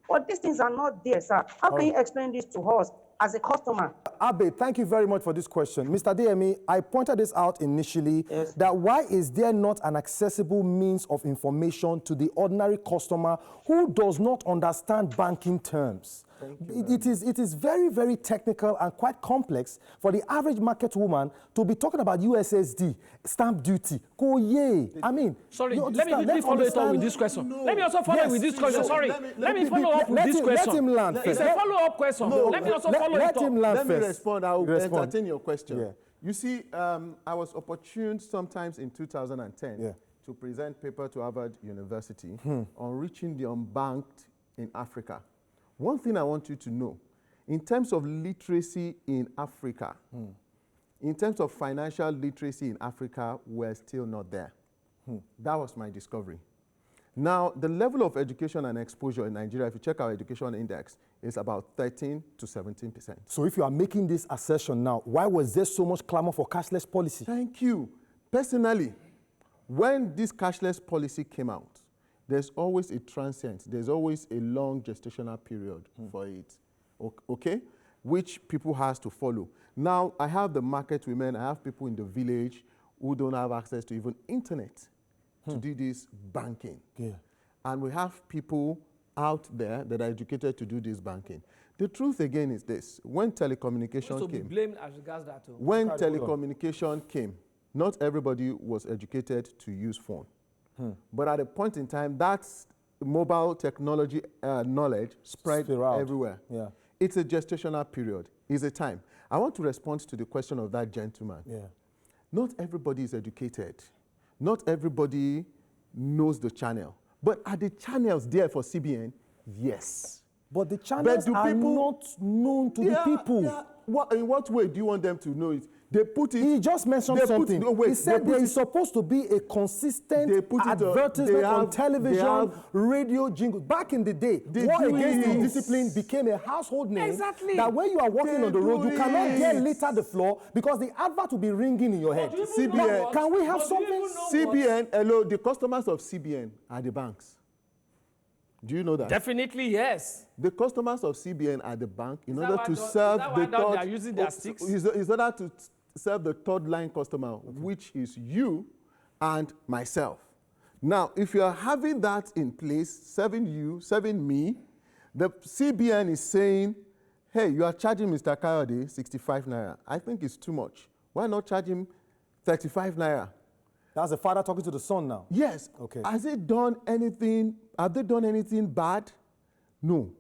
But these things are not there, sir. How can you explain this to us as a customer? Abe, thank you very much for this question. Mr. DME, I pointed this out initially, that why is there not an accessible means of information to the ordinary customer who does not understand banking terms? It is very, very technical and quite complex for the average market woman to be talking about USSD, stamp duty, koye. I mean, Sorry, let me quickly follow it up with this question. Let me also follow with this question. Sorry, let me follow up with this question. Let him land It's a follow-up question. Let me also follow it let up. him land Let me first. respond. I will Respond. entertain your question. Yeah. You see, I was opportune sometimes in 2010 to present paper to Harvard University on reaching the unbanked in Africa. One thing I want you to know, in terms of literacy in Africa, in terms of financial literacy in Africa, we're still not there. That was my discovery. Now, the level of education and exposure in Nigeria, if you check our education index, is about 13 to 17%. So if you are making this assertion now, why was there so much clamor for cashless policy? Thank you. Personally, when this cashless policy came out, there's always a transient, there's always a long gestational period for it, okay? Which people has to follow. Now, I have the market women, I have people in the village who don't have access to even internet to do this banking. And we have people out there that are educated to do this banking. The truth again is this, when telecommunication To be came, blamed as regards that too. when telecommunication came, not everybody was educated to use phone. But at a point in time, that mobile technology knowledge spread everywhere. It's a gestational period. It's a time. I want to respond to the question of that gentleman. Not everybody is educated. Not everybody knows the channel. But are the channels there for CBN? Yes. But the channels are not known to the people. in what way do you want them to know it? They put it. He just mentioned something. He said there is supposed to be a consistent advertisement on television, radio, jingle. Back in the day, War Against Indiscipline became a household name. Exactly. That when you are walking on the road, you cannot get litter the floor because the advert will be ringing in your head. CBN. Can we have something? CBN, hello, the customers of CBN are the banks. Do you know that? Definitely, yes. The customers of CBN are the bank in order to serve the third. They are using their sticks? Is order to serve the third line customer, which is you and myself. Now, if you are having that in place, serving you, serving me, the CBN is saying, hey, you are charging Mr. Kayode 65 naira. I think it's too much. Why not charge him 35 naira? That's the father talking to the son now. Yes. Okay. Have they done anything bad? No.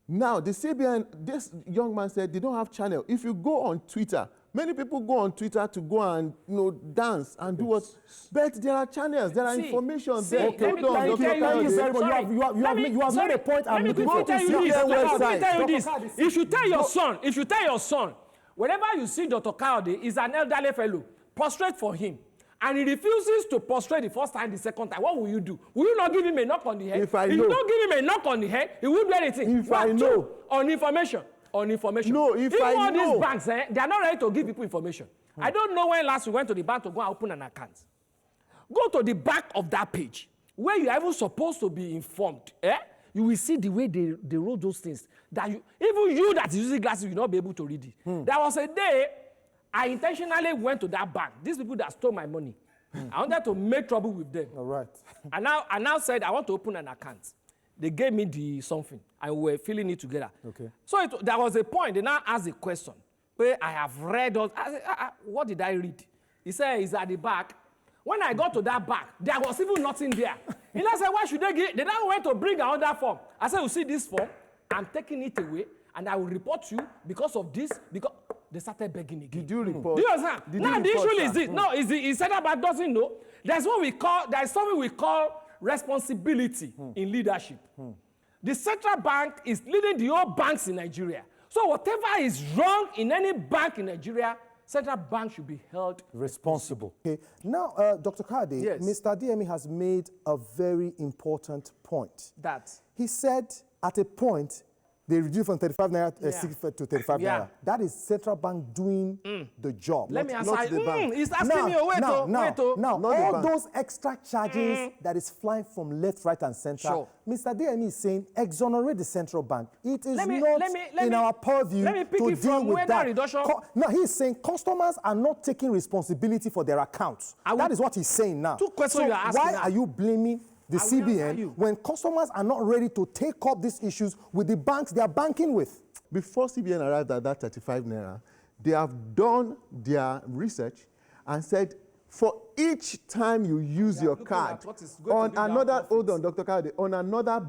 Now, the CBN, this young man said they don't have channel. If you go on Twitter, many people go on Twitter to go and dance and do what. But there are channels, there are information there. Okay. Thank you very much. You have made a point. Let me quickly tell you this. If you tell your son, whenever you see Dr. Kayode is an elderly fellow, prostrate for him. And he refuses to prostrate the first time, the second time, what will you do? Will you not give him a knock on the head? If you don't give him a knock on the head, he won't do anything. If I know. On information. No, if I know. Even all these banks, they are not ready to give people information. I don't know when last we went to the bank to go and open an account. Go to the back of that page, where you are even supposed to be informed. You will see the way they wrote those things. That even you that is using glasses will not be able to read it. There was a day, I intentionally went to that bank. These people that stole my money. I wanted to make trouble with them. All right. I now said, I want to open an account. They gave me the something, and we were filling it together. Okay. So there was a point, they now asked a question, where I have read all, I said, what did I read? He said, it's at the back. When I got to that back, there was even nothing there. He now said, why should they give? They now went to bring another form. I said, you see this form? I'm taking it away, and I will report you because of this, because they started begging again. Did you report? Do you understand? Now the issue is this. No, he said about doesn't know. There's something we call responsibility in leadership. The central bank is leading the whole banks in Nigeria. So whatever is wrong in any bank in Nigeria, central bank should be held responsible. Okay. Now, Dr. Kayode, yes. Mr. DME has made a very important point. That He said at a point, they reduced from 35 naira to 35 naira. That is central bank doing the job. Let me answer. the bank. He's asking me, wait, all those extra charges that is flying from left, right, and center. Sure. Mr. DME is saying exonerate the central bank. It is not in our purview to deal with that. Reduction. No, he's saying customers are not taking responsibility for their accounts. That is what he's saying now. Two questions you are asking. Why are you blaming the CBN when customers are not ready to take up these issues with the banks they are banking with? Before CBN arrived at that 35 naira, they have done their research and said, for each time you use your card on another, hold on, Dr. Kayode, on another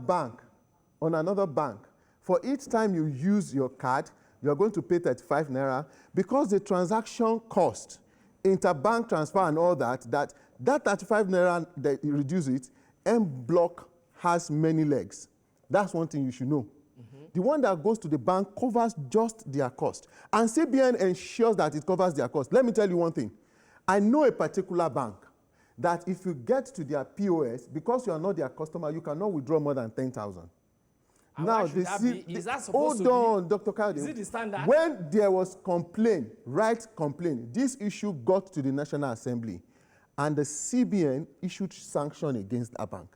bank, for each time you use your card, you are going to pay 35 naira because the transaction cost, interbank transfer and all that 35 naira, that you reduce it, M block has many legs. That's one thing you should know. The one that goes to the bank covers just their cost. And CBN ensures that it covers their cost. Let me tell you one thing. I know a particular bank that if you get to their POS, because you are not their customer, you cannot withdraw more than 10,000. Now, hold on, Dr. Kayode. Is it the standard? When there was complaint, this issue got to the National Assembly. And the CBN issued sanction against that bank.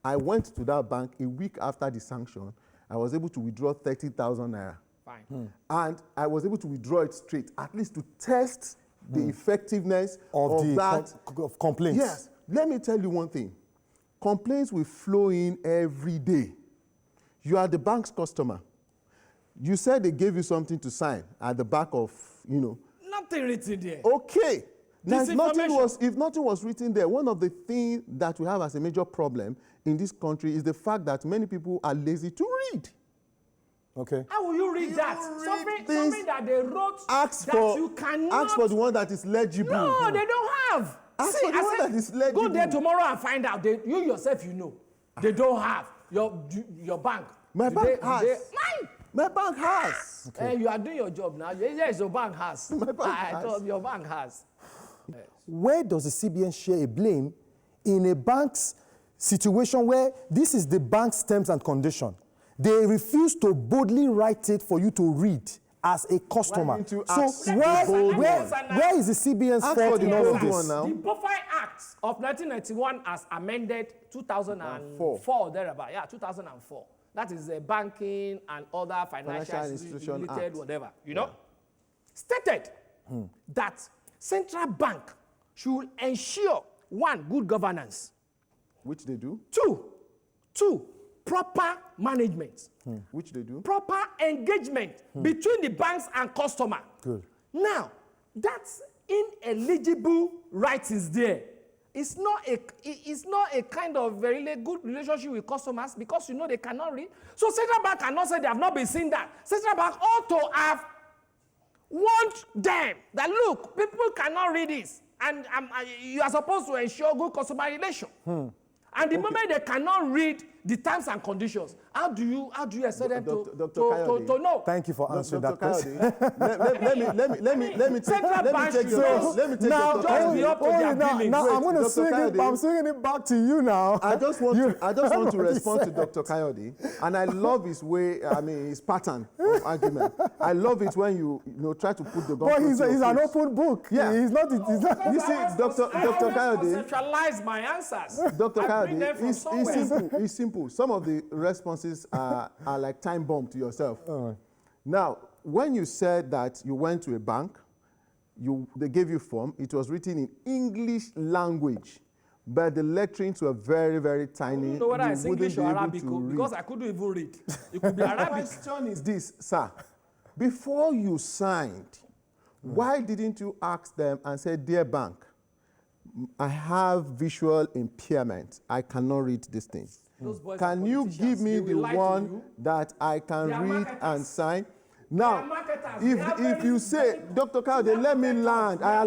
I went to that bank a week after the sanction. I was able to withdraw 30,000 naira. Fine. And I was able to withdraw it straight, at least to test the effectiveness of complaints. Yes. Let me tell you one thing. Complaints will flow in every day. You are the bank's customer. You said they gave you something to sign at the back of, Nothing written there. Okay. Now, if nothing was written there, one of the things that we have as a major problem in this country is the fact that many people are lazy to read. Okay. How will you read that? Something that they wrote you cannot... Ask for the one that is legible. No, they don't have. Ask for the one that is legible. Go there tomorrow and find out. You yourself, They don't have. Your bank. My bank has. Mine. My bank has. You are doing your job now. Yes, your bank has. My bank I has. thought your bank has. Where does the CBN share a blame in a bank's situation where this is the bank's terms and condition? They refuse to boldly write it for you to read as a customer. didn't you So ask where is the CBN's Ask fault for the in all of bold this? one now. The Profile Act of 1991 as amended 2004, thereabout. Yeah, 2004. That is the banking and other financial Institution related Act. whatever, you know, stated that central bank should ensure, one, good governance, Which they do. two, proper management, Which they do. proper engagement between the banks and customer. Good. Now, that's ineligible writings there. It's not a kind of very good relationship with customers because you know they cannot read. So central bank cannot say they have not been seeing that. Central bank ought to have warned them that look, people cannot read this, and you are supposed to ensure good customer relation. And the moment they cannot read the terms and conditions, how do you expect them to know? Thank you for answering that Dr. question. Kayode, let me take Central bank should Now, just be up to their dealings. I'm going to Dr. swing it. Kayode. I'm swinging it back to you now. I just want to What he respond to said. Dr. Coyote, and I love his way. I mean, his pattern of argument. I love it when you try to put the But he's an open book. Yeah. He's not. You see, Dr. Coyote, Conceptualize my answers. Dr. I bring them Coyote, from it's somewhere. simple. It's simple. Some of the responses are like time bomb to yourself. Now, when you said that you went to a bank, they gave you form. It was written in English language, but the letterings were very, very tiny. I don't know whether it's wouldn't English be or able Arabic to read. because I couldn't even read. It could be The Arabic. question is this, sir. Before you signed, why didn't you ask them and say, dear bank, I have visual impairment. I cannot read this thing. Those boys Can are you politicians. give me They the will lie to one you. that I can They are read marketers. and sign? are Now, marketers. They are if very- you say, Dr. Kaude, let me land. They are I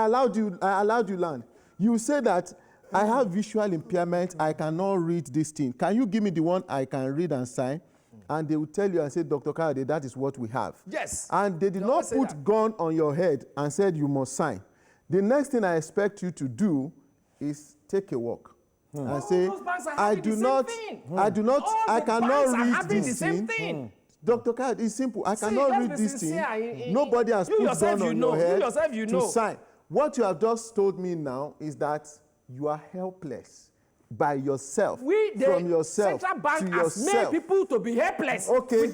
allowed you land. You say that I have visual impairment. I cannot read this thing. Can you give me the one I can read and sign? And they will tell you and say, Dr. Kaude, that is what we have. Yes. And they did They not always say put that. gun on your head and said you must sign. The next thing I expect you to do is take a walk and say, those banks are I having do the same not, thing. I do not, All I the cannot banks are read having this the same thing. thing. Dr. Kad, it's simple. I See, cannot let's read be this thing. sincere. Nobody has You put yourself, gun you on know. your head You yourself, you to know. sign. What you have just told me now is that you are helpless by yourself, from yourself Central Bank to has yourself. made people to be helpless Okay.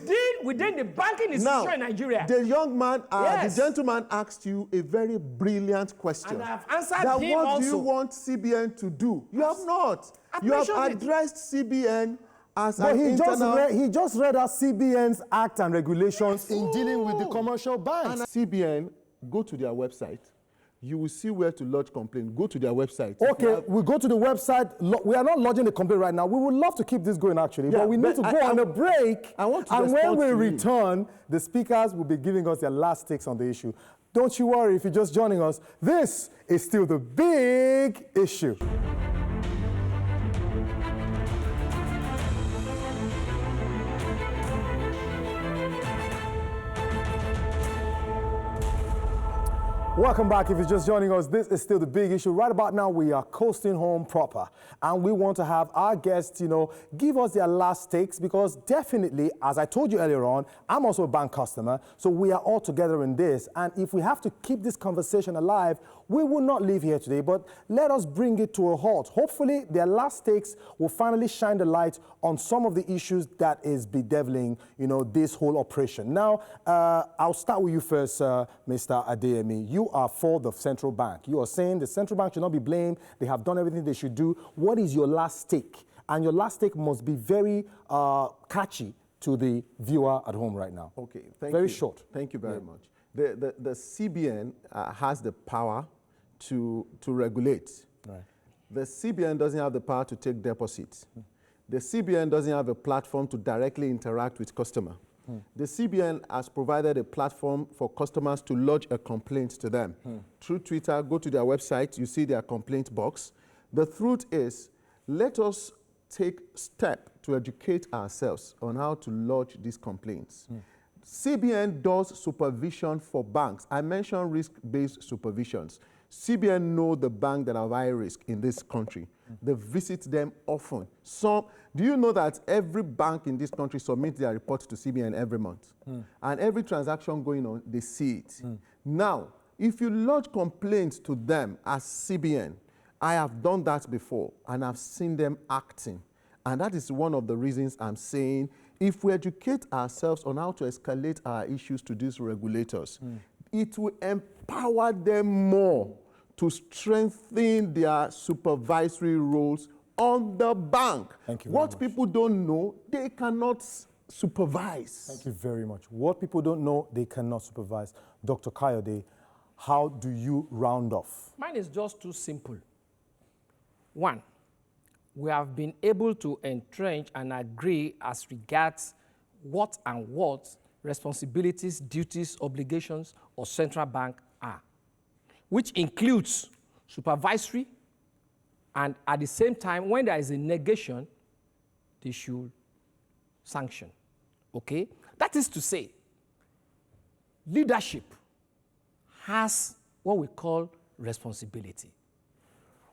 within the banking institution Now, in Nigeria. the young man, Yes. the gentleman asked you a very brilliant question. And I have answered that him what do you also. want CBN to do? You have not. I've You have mentioned it. addressed CBN as But an internal... he just read out CBN's Act and regulations in dealing with the commercial banks. And CBN, go to their website. You will see where to lodge complaint. Go to their website. Okay, we go to the website. We are not lodging the complaint right now. We would love to keep this going, actually, Yeah, but we need to but go on a break. I want to and when respond we to you. return, the speakers will be giving us their last takes on the issue. Don't you worry if you're just joining us. This is still the big issue. Welcome back. If you're just joining us, this is still the big issue. Right about now, we are coasting home proper. And we want to have our guests, give us their last takes because definitely, as I told you earlier on, I'm also a bank customer. So we are all together in this. And if we have to keep this conversation alive, we will not leave here today, but let us bring it to a halt. Hopefully, their last takes will finally shine the light on some of the issues that is bedeviling, this whole operation. Now, I'll start with you first, Mr. Adeyemi. You are for the central bank. You are saying the central bank should not be blamed. They have done everything they should do. What is your last take? And your last take must be very catchy to the viewer at home right now. Okay, thank very you. short. Thank you very much. The CBN has the power to regulate. Right. The CBN doesn't have the power to take deposits. The CBN doesn't have a platform to directly interact with customer. The CBN has provided a platform for customers to lodge a complaint to them. Through Twitter, go to their website, you see their complaint box. The truth is, let us take steps to educate ourselves on how to lodge these complaints. CBN does supervision for banks. I mentioned risk-based supervisions. CBN know the bank that are high risk in this country. They visit them often. Do you know that every bank in this country submits their reports to CBN every month? And every transaction going on, they see it. Now, if you lodge complaints to them as CBN, I have done that before, and I've seen them acting. And that is one of the reasons I'm saying, if we educate ourselves on how to escalate our issues to these regulators, it will empower them more to strengthen their supervisory roles on the bank. Thank you very What much. people don't know, they cannot supervise. Thank you very much. What people don't know, they cannot supervise. Dr. Kayode, how do you round off? Mine is just too simple. One, we have been able to entrench and agree as regards what responsibilities, duties, obligations of central bank are, which includes supervisory, and at the same time, when there is a negation, they should sanction. Okay? That is to say, leadership has what we call responsibility.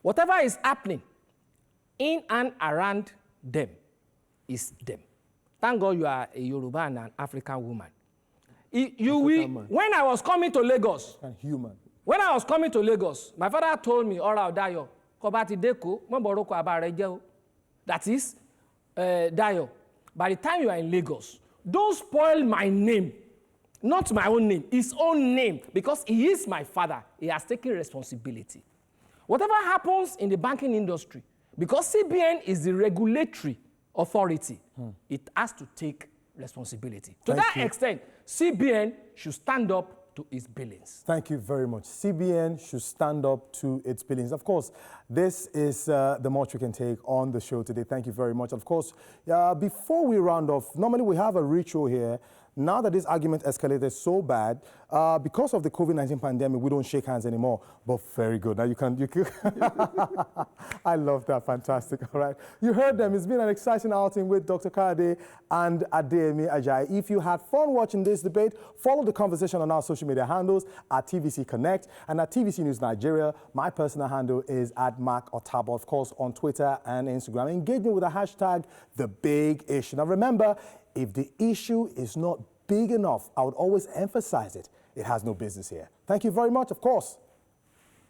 Whatever is happening in and around them is them. Thank God you are a Yoruba and an African woman. When I was coming to Lagos, And human. when I was coming to Lagos, my father told me, "Ora Dayo, Kobati Deko, Momboroko Abarejo." That is, Dayo, by the time you are in Lagos, don't spoil my name. Not my own name, his own name, because he is my father. He has taken responsibility. Whatever happens in the banking industry, because CBN is the regulatory authority, it has to take responsibility. To Thank that you. extent, CBN should stand up to its billings. Thank you very much. CBN should stand up to its billings. Of course, this is the much we can take on the show today. Thank you very much. Of course, before we round off, normally we have a ritual here. Now that this argument escalated so bad, because of the COVID-19 pandemic, we don't shake hands anymore. But very good. Now you can. I love that. Fantastic. All right. You heard them. It's been an exciting outing with Dr. Kayode and Adeyemi Ajayi. If you had fun watching this debate, follow the conversation on our social media handles at TVC Connect and at TVC News Nigeria. My personal handle is at Mark Otabo, of course, on Twitter and Instagram. Engage me with the hashtag #TheBigIssue. Now remember, if the issue is not big enough, I would always emphasize it. It has no business here. Thank you very much, of course.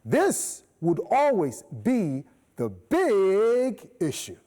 This would always be the big issue.